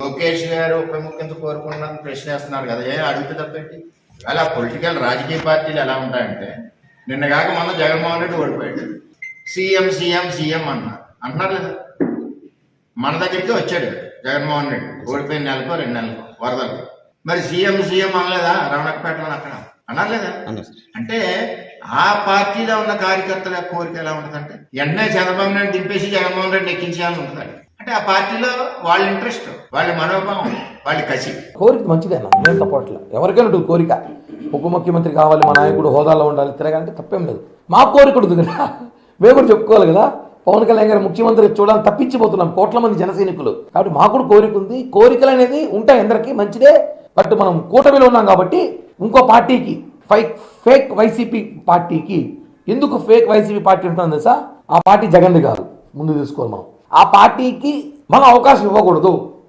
లోకేష్ గారు ఉప ముఖ్యమంత్రి కోరుకున్నాను ప్రశ్న వేస్తున్నారు కదా, ఏం అడిగితే తప్పేంటి? అలా పొలిటికల్ రాజకీయ పార్టీలు ఎలా ఉంటాయంటే, నిన్న కాక మొన్న జగన్మోహన్ రెడ్డి ఓడిపోయాడు, సీఎం సీఎం సీఎం అంటున్నారు లేదా? మన దగ్గరికి వచ్చాడు జగన్మోహన్ రెడ్డి ఓడిపోయిన నెలకో 2 నెలలకో వరదలు, మరి సీఎం సీఎం అనలేదా? రమణకపేటలో అక్కడ అన్నారు లేదా? అంటే ఆ పార్టీలో ఉన్న కార్యకర్తల కోరిక ఎలా ఉంటుందంటే, వెంటనే చంద్రబాబు నాయుడు దింపేసి జగన్మోహన్ రెడ్డి ఎక్కించాలని ఉంటుంది. అంటే ఆ పార్టీలో వాళ్ళ ఇంట్రెస్ట్, వాళ్ళ మనోభావం, వాళ్ళ కసి. కోరిక మంచిదేనా, నేను తప్పట్ల. ఎవరికైనా ఉంటుంది కోరిక, ఉప ముఖ్యమంత్రి కావాలి, మా నాయకుడు హోదాలో ఉండాలి, తిరగాలంటే తప్పేం లేదు. మా కోరిక ఉంటుంది కదా, మేము కూడా చెప్పుకోవాలి కదా. పవన్ కళ్యాణ్ గారు ముఖ్యమంత్రి చూడాలని తప్పించిపోతున్నాం కోట్ల మంది జన సైనికులు. కాబట్టి మాకు కూడా కోరిక ఉంది. కోరికలు అనేది ఉంటాయి అందరికీ, మంచిదే. బట్ మనం కూటమిలో ఉన్నాం కాబట్టి ఇంకో పార్టీకి ఫేక్ వైసీపీ పార్టీకి ఎందుకు ఫేక్ వైసీపీ పార్టీ ఉంటుందో తెలుసా? ఆ పార్టీ జగన్ది కాదు, ముందు తీసుకోవాలి మనం. ఆ పార్టీకి మనం అవకాశం ఇవ్వకూడదు.